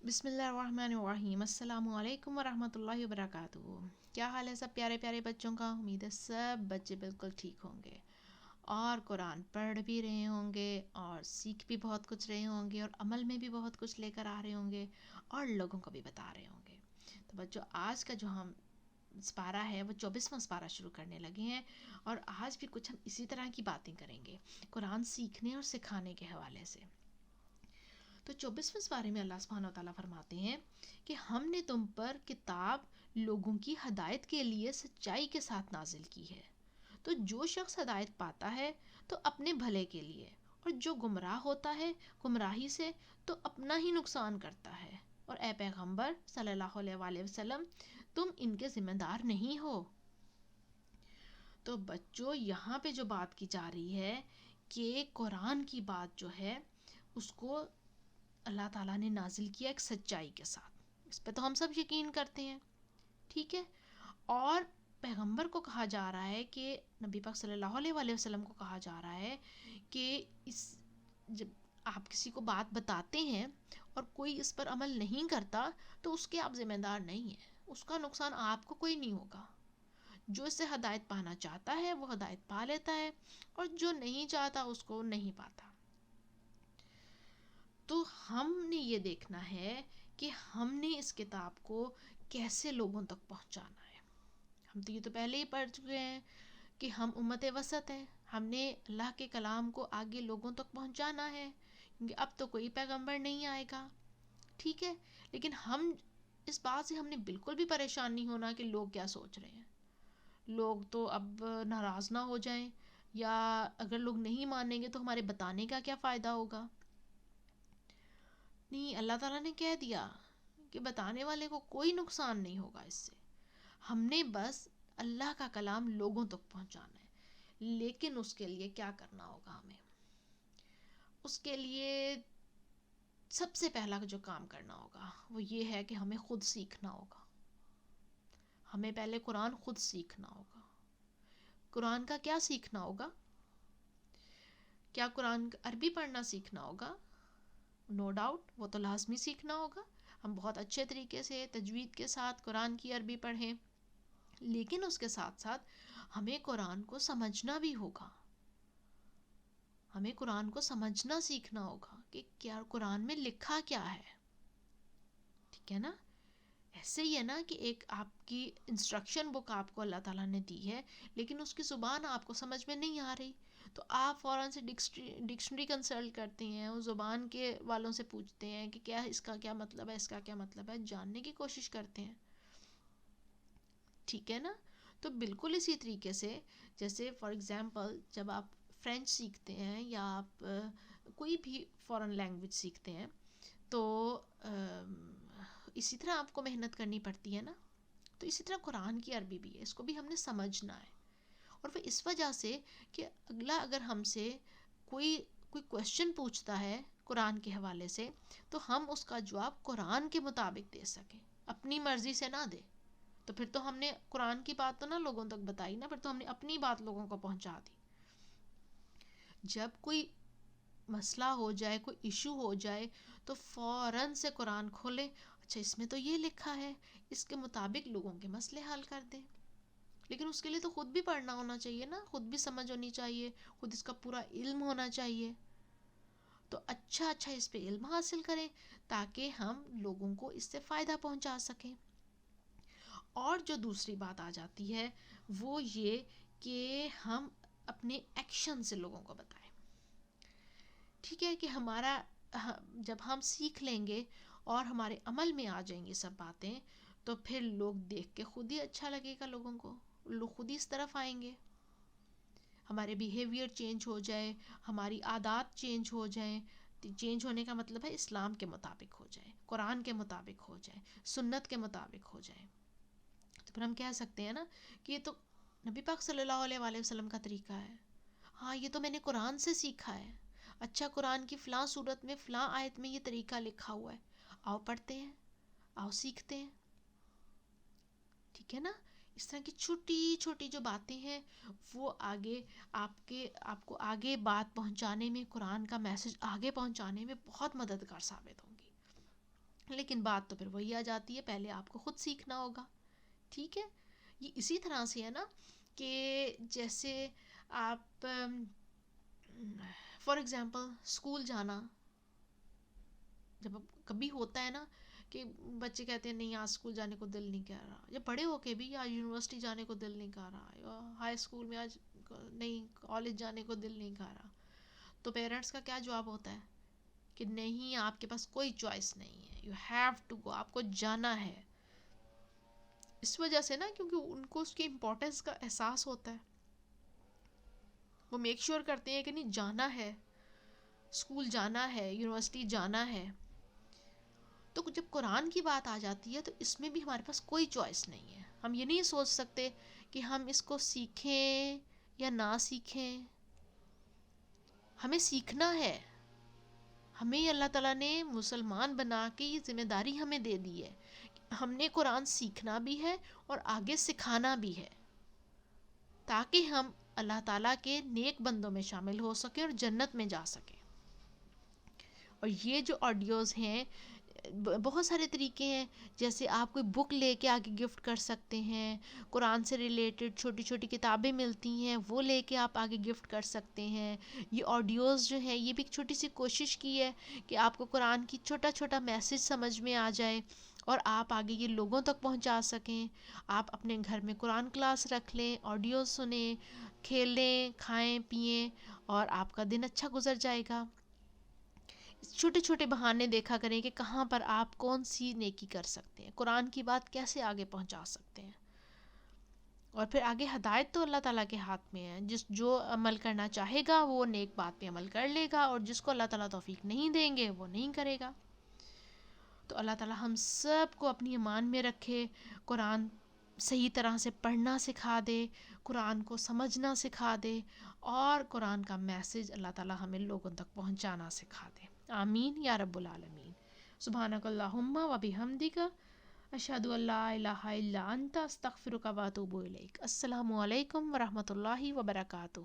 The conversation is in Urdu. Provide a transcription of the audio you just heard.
بسم اللہ الرحمن الرحیم، السلام علیکم ورحمۃ اللہ وبرکاتہ۔ کیا حال ہے سب پیارے پیارے بچوں کا؟ امید ہے سب بچے بالکل ٹھیک ہوں گے اور قرآن پڑھ بھی رہے ہوں گے اور سیکھ بھی بہت کچھ رہے ہوں گے اور عمل میں بھی بہت کچھ لے کر آ رہے ہوں گے اور لوگوں کو بھی بتا رہے ہوں گے۔ تو بچوں، آج کا جو ہم سپارہ ہے وہ 24واں سپارہ شروع کرنے لگے ہیں اور آج بھی کچھ ہم اسی طرح کی باتیں کریں گے قرآن سیکھنے اور سکھانے کے حوالے سے۔ تو 24ویں سپارے میں اللہ سبحانہ و تعالیٰ فرماتے ہیں کہ ہم نے تم پر کتاب لوگوں کی ہدایت کے لیے سچائی کے ساتھ نازل کی ہے، تو جو شخص ہدایت پاتا ہے تو اپنے بھلے کے لیے، اور جو گمراہ ہوتا ہے گمراہی سے تو اپنا ہی نقصان کرتا ہے، اور اے پیغمبر صلی اللہ علیہ وآلہ وسلم تم ان کے ذمہ دار نہیں ہو۔ تو بچوں، یہاں پہ جو بات کی جا رہی ہے کہ قرآن کی بات جو ہے اس کو اللہ تعالیٰ نے نازل کیا ایک سچائی کے ساتھ، اس پہ تو ہم سب یقین کرتے ہیں، ٹھیک ہے۔ اور پیغمبر کو کہا جا رہا ہے کہ نبی پاک صلی اللہ علیہ وآلہ وسلم کو کہا جا رہا ہے کہ جب آپ کسی کو بات بتاتے ہیں اور کوئی اس پر عمل نہیں کرتا تو اس کے آپ ذمہ دار نہیں ہیں، اس کا نقصان آپ کو کوئی نہیں ہوگا۔ جو اس سے ہدایت پانا چاہتا ہے وہ ہدایت پا لیتا ہے اور جو نہیں چاہتا اس کو نہیں پاتا۔ تو ہم نے یہ دیکھنا ہے کہ ہم نے اس کتاب کو کیسے لوگوں تک پہنچانا ہے۔ ہم تو یہ تو پہلے ہی پڑھ چکے ہیں کہ ہم امت وسط ہیں، ہم نے اللہ کے کلام کو آگے لوگوں تک پہنچانا ہے، کیونکہ اب تو کوئی پیغمبر نہیں آئے گا، ٹھیک ہے۔ لیکن ہم اس بات سے ہم نے بالکل بھی پریشان نہیں ہونا کہ لوگ کیا سوچ رہے ہیں، لوگ تو اب ناراض نہ ہو جائیں، یا اگر لوگ نہیں مانیں گے تو ہمارے بتانے کا کیا فائدہ ہوگا۔ نہیں، اللہ تعالیٰ نے کہہ دیا کہ بتانے والے کو کوئی نقصان نہیں ہوگا اس سے، ہم نے بس اللہ کا کلام لوگوں تک پہنچانا ہے۔ لیکن اس کے لیے کیا کرنا ہوگا ہمیں؟ اس کے لیے سب سے پہلا جو کام کرنا ہوگا وہ یہ ہے کہ ہمیں خود سیکھنا ہوگا۔ ہمیں پہلے قرآن خود سیکھنا ہوگا۔ قرآن کا کیا سیکھنا ہوگا؟ کیا قرآن عربی پڑھنا سیکھنا ہوگا؟ نو ڈاؤٹ، وہ تو لازمی سیکھنا ہوگا۔ ہم بہت اچھے طریقے سے تجوید کے ساتھ قرآن کی عربی پڑھیں، لیکن اس کے ساتھ ساتھ ہمیں قرآن کو سمجھنا بھی ہوگا۔ ہمیں قرآن کو سمجھنا سیکھنا ہوگا کہ کیا قرآن میں لکھا کیا ہے، ٹھیک ہے نا۔ ایسے ہی ہے نا کہ ایک آپ کی انسٹرکشن بک آپ کو اللہ تعالیٰ نے دی ہے، لیکن اس کی زبان آپ کو سمجھ میں نہیں آ رہی تو آپ فوراً سے ڈکشنری کنسلٹ کرتے ہیں، اس زبان کے والوں سے پوچھتے ہیں کہ کیا اس کا کیا مطلب ہے، اس کا کیا مطلب ہے، جاننے کی کوشش کرتے ہیں، ٹھیک ہے نا۔ تو بالکل اسی طریقے سے جیسے فار ایگزامپل جب آپ فرینچ سیکھتے ہیں یا آپ کوئی بھی فارن لینگویج سیکھتے ہیں تو اسی طرح آپ کو محنت کرنی پڑتی ہے نا۔ تو اسی طرح قرآن کی عربی بھی ہے، اس کو بھی ہم نے سمجھنا ہے، اور وہ اس وجہ سے کہ اگلا اگر ہم سے کوئی کویشچن پوچھتا ہے قرآن کے حوالے سے تو ہم اس کا جواب قرآن کے مطابق دے سکیں، اپنی مرضی سے نہ دے، تو پھر تو ہم نے قرآن کی بات تو نہ لوگوں تک بتائی نا، پھر تو ہم نے اپنی بات لوگوں کو پہنچا دی۔ جب کوئی مسئلہ ہو جائے، کوئی ایشو ہو جائے تو فوراً سے قرآن کھولے، اچھا اس میں تو یہ لکھا ہے، اس کے مطابق لوگوں کے مسئلے حل کر دیں۔ لیکن اس کے لیے تو خود بھی پڑھنا ہونا چاہیے نا، خود بھی سمجھ ہونی چاہیے، خود اس کا پورا علم ہونا چاہیے، تو اچھا اس پہ علم حاصل کریں تاکہ ہم لوگوں کو اس سے فائدہ پہنچا سکیں۔ اور جو دوسری بات آ جاتی ہے وہ یہ کہ ہم اپنے ایکشن سے لوگوں کو بتائیں، ٹھیک ہے، کہ ہمارا جب ہم سیکھ لیں گے اور ہمارے عمل میں آ جائیں گی سب باتیں تو پھر لوگ دیکھ کے خود ہی اچھا لگے گا، لوگوں کو، لوگ خود ہی اس طرف آئیں گے، ہمارے بیہیویئر چینج ہو جائے، ہماری عادات چینج ہو جائیں۔ چینج ہونے کا مطلب ہے اسلام کے مطابق ہو جائے، قرآن کے مطابق ہو جائے، سنت کے مطابق ہو جائے۔ تو پھر ہم کہہ سکتے ہیں نا کہ یہ تو نبی پاک صلی اللہ علیہ وآلہ وسلم کا طریقہ ہے، ہاں یہ تو میں نے قرآن سے سیکھا ہے، اچھا قرآن کی فلاں صورت میں فلاں آیت میں یہ طریقہ لکھا ہوا ہے، آؤ پڑھتے ہیں، آؤ سیکھتے ہیں، ٹھیک ہے نا۔ اس طرح کی چھوٹی چھوٹی جو باتیں ہیں وہ آگے آپ کو آگے بات پہنچانے میں، قرآن کا میسج آگے پہنچانے میں بہت مددگار ثابت ہوں گی۔ لیکن بات تو پھر وہی آ جاتی ہے، پہلے آپ کو خود سیکھنا ہوگا. ٹھیک ہے، یہ اسی طرح سے ہے نا کہ جیسے آپ فار ایگزامپل اسکول جانا، جب کبھی ہوتا ہے نا کہ بچے کہتے ہیں نہیں آج اسکول جانے کو دل نہیں کر رہا، یا بڑے ہو کے بھی آج یونیورسٹی جانے کو دل نہیں کر رہا، یا ہائی اسکول میں آج نہیں، کالج جانے کو دل نہیں کر رہا، تو پیرنٹس کا کیا جواب ہوتا ہے کہ نہیں آپ کے پاس کوئی چوائس نہیں ہے، یو ہیو ٹو گو، آپ کو جانا ہے. اس وجہ سے نا کیونکہ ان کو اس کی امپورٹنس کا احساس ہوتا ہے، وہ میک شیور کرتے ہیں کہ نہیں جانا ہے، اسکول جانا ہے، یونیورسٹی جانا ہے. تو جب قرآن کی بات آ جاتی ہے تو اس میں بھی ہمارے پاس کوئی چوائس نہیں ہے. ہم یہ نہیں سوچ سکتے کہ ہم اس کو سیکھیں یا نہ سیکھیں، ہمیں سیکھنا ہے. ہمیں اللہ تعالیٰ نے مسلمان بنا کے یہ ذمہ داری ہمیں دے دی ہے، ہم نے قرآن سیکھنا بھی ہے اور آگے سکھانا بھی ہے، تاکہ ہم اللہ تعالیٰ کے نیک بندوں میں شامل ہو سکیں اور جنت میں جا سکیں. اور یہ جو آڈیوز ہیں، بہت سارے طریقے ہیں، جیسے آپ کوئی بک لے کے آگے گفٹ کر سکتے ہیں، قرآن سے ریلیٹڈ چھوٹی چھوٹی کتابیں ملتی ہیں وہ لے کے آپ آگے گفٹ کر سکتے ہیں. یہ آڈیوز جو ہیں یہ بھی ایک چھوٹی سی کوشش کی ہے کہ آپ کو قرآن کی چھوٹا چھوٹا میسج سمجھ میں آ جائے اور آپ آگے یہ لوگوں تک پہنچا سکیں. آپ اپنے گھر میں قرآن کلاس رکھ لیں، آڈیوز سنیں، کھیلیں، کھائیں پئیں، اور آپ کا دن اچھا گزر جائے گا. چھوٹے چھوٹے بہانے دیکھا کریں کہ کہاں پر آپ کون سی نیکی کر سکتے ہیں، قرآن کی بات کیسے آگے پہنچا سکتے ہیں. اور پھر آگے ہدایت تو اللہ تعالیٰ کے ہاتھ میں ہے، جو عمل کرنا چاہے گا وہ نیک بات پہ عمل کر لے گا، اور جس کو اللہ تعالیٰ توفیق نہیں دیں گے وہ نہیں کرے گا. تو اللہ تعالیٰ ہم سب کو اپنی ایمان میں رکھے، قرآن صحیح طرح سے پڑھنا سکھا دے، قرآن کو سمجھنا سکھا دے، اور قرآن کا میسج اللہ تعالیٰ ہمیں لوگوں تک پہنچانا سکھا دے. آمین یا رب العالمین. سبحانک اللہم و بحمدک، اشہد ان لا الہ الا انت، استغفرک و اتوب الیک. السلام علیکم ورحمۃ اللہ وبرکاتہ.